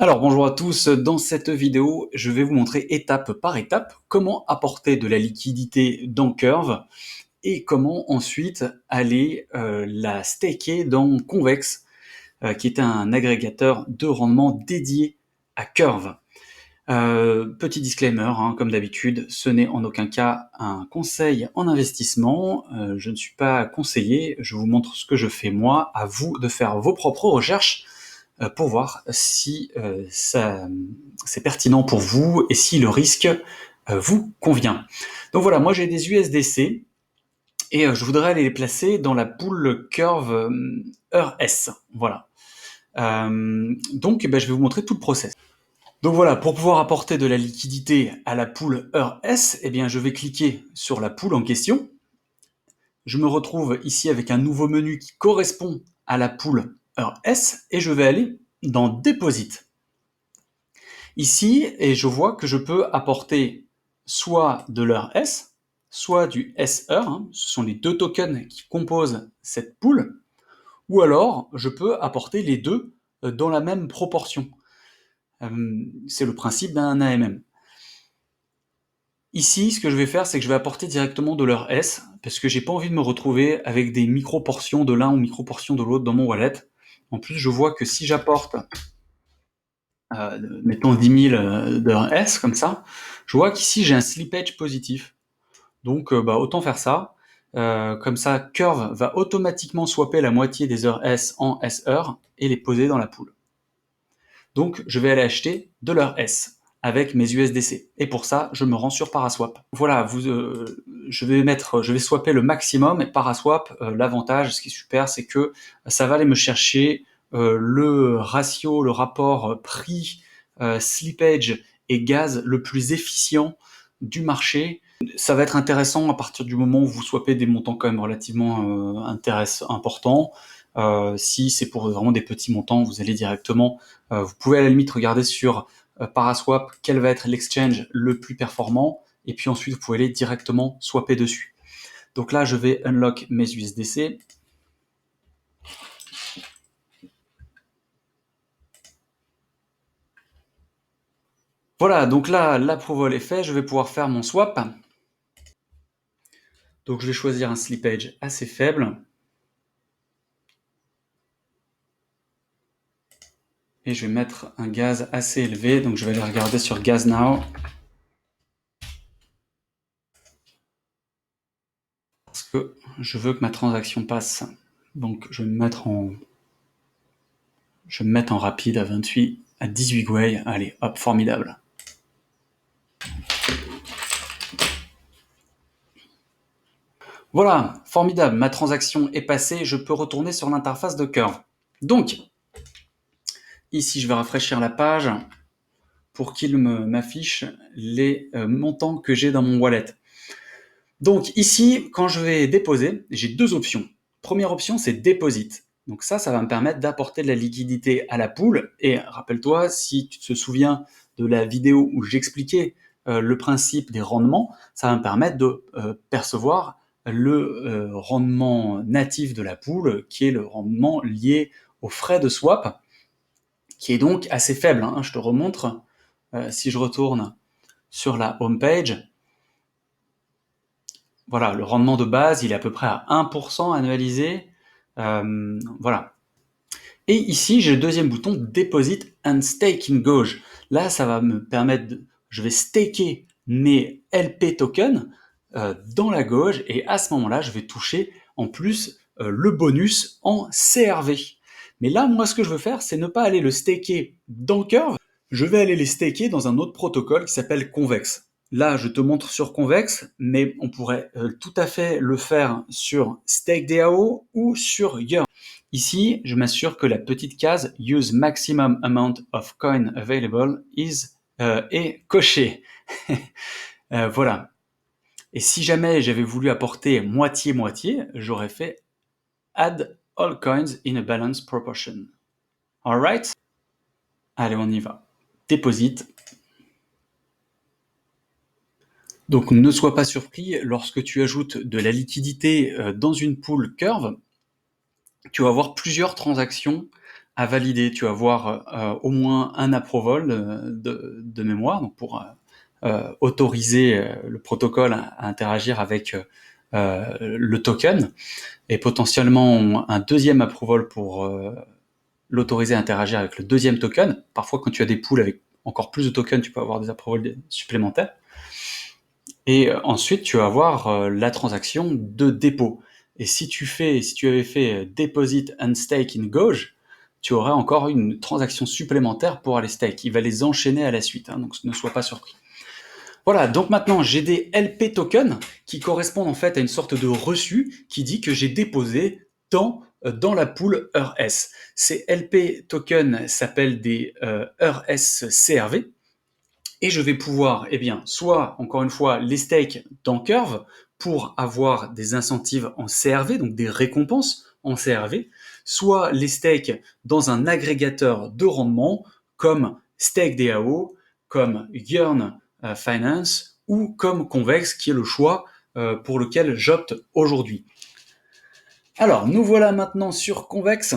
Alors bonjour à tous, dans cette vidéo je vais vous montrer étape par étape comment apporter de la liquidité dans Curve et comment ensuite aller la staker dans Convex qui est un agrégateur de rendement dédié à Curve. Petit disclaimer, hein, comme d'habitude, ce n'est en aucun cas un conseil en investissement, je ne suis pas conseiller, je vous montre ce que je fais moi, à vous de faire vos propres recherches pour voir si c'est pertinent pour vous et si le risque vous convient. Donc voilà, moi j'ai des USDC et je voudrais aller les placer dans la pool Curve EURS. Voilà. Donc je vais vous montrer tout le process. Donc voilà, pour pouvoir apporter de la liquidité à la pool EURS, je vais cliquer sur la pool en question. Je me retrouve ici avec un nouveau menu qui correspond à la pool EURS et je vais aller dans Deposit. Ici, et je vois que je peux apporter soit de l'EURS, soit du SEUR, hein, ce sont les deux tokens qui composent cette pool, ou alors je peux apporter les deux dans la même proportion. C'est le principe d'un AMM. Ici, ce que je vais faire, c'est que je vais apporter directement de l'EURS, parce que j'ai pas envie de me retrouver avec des micro-portions de l'un ou micro-portions de l'autre dans mon wallet. En plus, je vois que si j'apporte mettons 10 000 d'EURS comme ça, je vois qu'ici j'ai un slippage positif. Donc autant faire ça. Comme ça, Curve va automatiquement swapper la moitié des EURS en SEUR et les poser dans la pool. Donc je vais aller acheter de l'EURS avec mes USDC. Et pour ça, je me rends sur Paraswap. Voilà, je vais swapper le maximum. Et Paraswap, l'avantage, ce qui est super, c'est que ça va aller me chercher le ratio, le rapport prix, slippage et gaz le plus efficient du marché. Ça va être intéressant à partir du moment où vous swappez des montants quand même relativement importants. Si c'est pour vraiment des petits montants, vous allez directement, vous pouvez à la limite regarder sur Paraswap quel va être l'exchange le plus performant, et puis ensuite vous pouvez aller directement swapper dessus. Donc là, je vais unlock mes USDC. Voilà, donc là, l'approval est fait, je vais pouvoir faire mon swap. Donc je vais choisir un slippage assez faible. Et je vais mettre un gaz assez élevé, donc je vais aller regarder sur Gas Now. Parce que je veux que ma transaction passe. Donc je vais me mettre en rapide à 28, à 18 Gwei. Allez, hop, formidable. Voilà, formidable, ma transaction est passée, je peux retourner sur l'interface de Curve. Donc, ici je vais rafraîchir la page pour qu'il m'affiche les montants que j'ai dans mon wallet. Donc ici, quand je vais déposer, j'ai deux options. Première option, c'est Deposit. Donc ça va me permettre d'apporter de la liquidité à la pool. Et rappelle-toi, si tu te souviens de la vidéo où j'expliquais le principe des rendements, ça va me permettre de percevoir le rendement natif de la pool, qui est le rendement lié aux frais de swap, qui est donc assez faible, hein. Je te remontre, si je retourne sur la home page, voilà, le rendement de base, il est à peu près à 1% annualisé. Voilà. Et ici, j'ai le deuxième bouton Deposit and Stake in Gauge. Là, ça va me permettre je vais staker mes LP tokens dans la Gauge, et à ce moment-là, je vais toucher en plus le bonus en CRV. Mais là, moi, ce que je veux faire, c'est ne pas aller le staker dans Curve, je vais aller les staker dans un autre protocole qui s'appelle Convex. Là, je te montre sur Convex, mais on pourrait tout à fait le faire sur StakeDAO ou sur Yearn. Ici, je m'assure que la petite case Use maximum amount of coin available est cochée. Voilà. Et si jamais j'avais voulu apporter moitié-moitié, j'aurais fait Add all coins in a balanced proportion. Alright? Allez, on y va. Deposit. Donc ne sois pas surpris, lorsque tu ajoutes de la liquidité dans une pool Curve, tu vas avoir plusieurs transactions à valider. Tu vas voir au moins un approval de mémoire, donc pour autoriser le protocole à interagir avec le token, et potentiellement un deuxième approval pour l'autoriser à interagir avec le deuxième token. Parfois, quand tu as des pools avec encore plus de tokens, tu peux avoir des approvals supplémentaires. Et ensuite, tu vas avoir la transaction de dépôt. Et si tu avais fait Deposit and Stake in Gauge, tu aurais encore une transaction supplémentaire pour aller stake. Il va les enchaîner à la suite, hein, donc ne sois pas surpris. Voilà, donc maintenant j'ai des LP tokens qui correspondent en fait à une sorte de reçu qui dit que j'ai déposé tant dans la pool EURS. Ces LP tokens s'appellent des EURS CRV. Et je vais pouvoir, eh bien, soit, encore une fois, les stake dans Curve pour avoir des incentives en CRV, donc des récompenses en CRV, soit les stake dans un agrégateur de rendement comme StakeDAO, comme Yearn Finance ou comme Convex, qui est le choix pour lequel j'opte aujourd'hui. Alors, nous voilà maintenant sur Convex.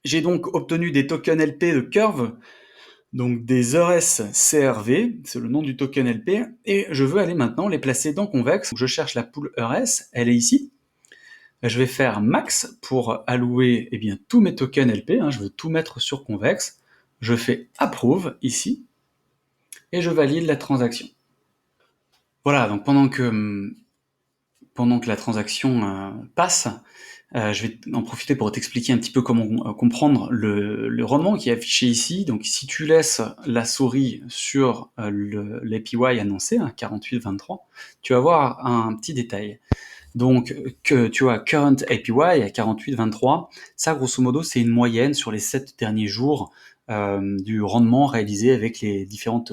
J'ai donc obtenu des tokens LP de Curve, donc des EURS CRV, c'est le nom du token LP, et je veux aller maintenant les placer dans Convex. Je cherche la pool EURS, elle est ici. Je vais faire max pour allouer tous mes tokens LP, je veux tout mettre sur Convex. Je fais approve ici, et je valide la transaction. Voilà, donc pendant que la transaction passe, je vais en profiter pour t'expliquer un petit peu comment comprendre le rendement qui est affiché ici. Donc si tu laisses la souris sur l'APY annoncé, 48,23, tu vas voir un petit détail. Donc que tu as current APY à 48,23, ça grosso modo c'est une moyenne sur les 7 derniers jours du rendement réalisé avec les différentes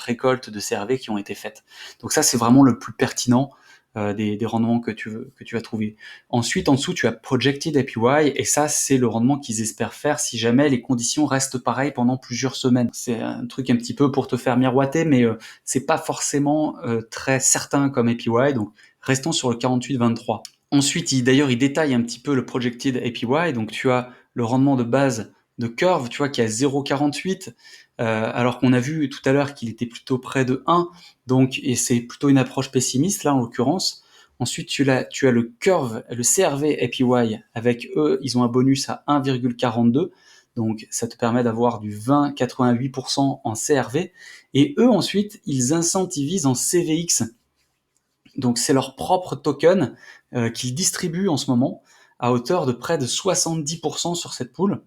récoltes de CRV qui ont été faites. Donc ça c'est vraiment le plus pertinent des rendements que tu vas trouver. Ensuite, en dessous, tu as Projected APY, et ça, c'est le rendement qu'ils espèrent faire si jamais les conditions restent pareilles pendant plusieurs semaines. C'est un truc un petit peu pour te faire miroiter, mais c'est pas forcément très certain comme APY, donc restons sur le 48,23. Ensuite, il détaille un petit peu le Projected APY, donc tu as le rendement de base de Curve, tu vois, qui est à 0,48, alors qu'on a vu tout à l'heure qu'il était plutôt près de 1, donc, et c'est plutôt une approche pessimiste, là, en l'occurrence. Ensuite, tu as le Curve, le CRV APY, avec eux, ils ont un bonus à 1,42, donc ça te permet d'avoir du 20,88% en CRV, et eux, ensuite, ils incentivisent en CVX, donc c'est leur propre token qu'ils distribuent en ce moment, à hauteur de près de 70% sur cette pool.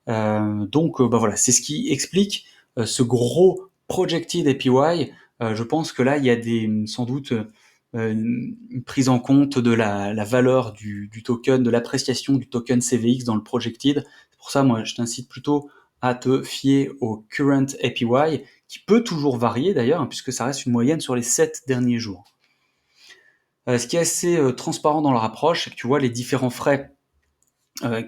Donc voilà, c'est ce qui explique ce gros projected APY. Je pense que là, il y a sans doute une prise en compte de la valeur du token, de l'appréciation du token CVX dans le projected. C'est pour ça, moi, je t'incite plutôt à te fier au current APY, qui peut toujours varier d'ailleurs, puisque ça reste une moyenne sur les 7 derniers jours. Ce qui est assez transparent dans leur approche, c'est que tu vois les différents frais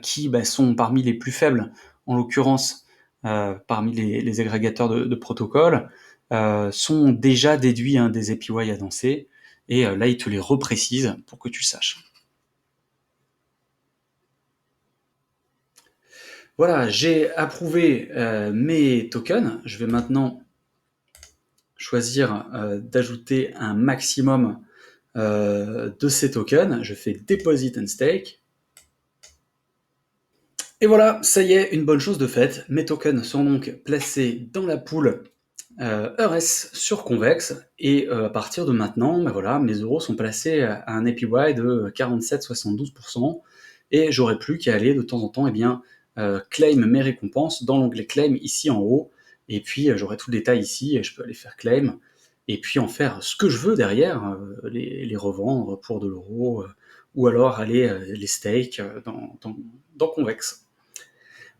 qui sont parmi les plus faibles, en l'occurrence parmi les agrégateurs de protocoles, sont déjà déduits des APY annoncés, et là ils te les reprécisent pour que tu saches. Voilà, j'ai approuvé mes tokens. Je vais maintenant choisir d'ajouter un maximum de ces tokens. Je fais Deposit and Stake. Et voilà, ça y est, une bonne chose de faite. Mes tokens sont donc placés dans la pool EURS sur Convex, et à partir de maintenant, voilà, mes euros sont placés à un APY de 47,72%, et j'aurai plus qu'à aller de temps en temps claim mes récompenses dans l'onglet claim ici en haut, et puis j'aurai tout le détail ici, et je peux aller faire claim, et puis en faire ce que je veux derrière, les revendre pour de l'euro, ou alors aller les stake dans Convex.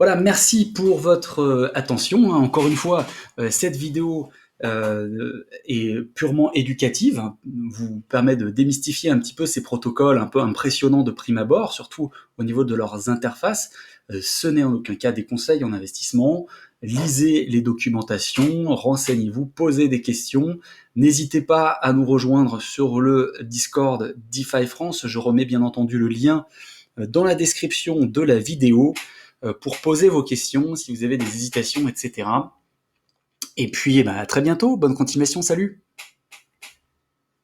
Voilà, merci pour votre attention. Encore une fois, cette vidéo est purement éducative, vous permet de démystifier un petit peu ces protocoles un peu impressionnants de prime abord, surtout au niveau de leurs interfaces. Ce n'est en aucun cas des conseils en investissement. Lisez les documentations, renseignez-vous, posez des questions. N'hésitez pas à nous rejoindre sur le Discord DeFi France. Je remets bien entendu le lien dans la description de la vidéo. pour poser vos questions, si vous avez des hésitations, etc. Et puis, à très bientôt, bonne continuation, salut!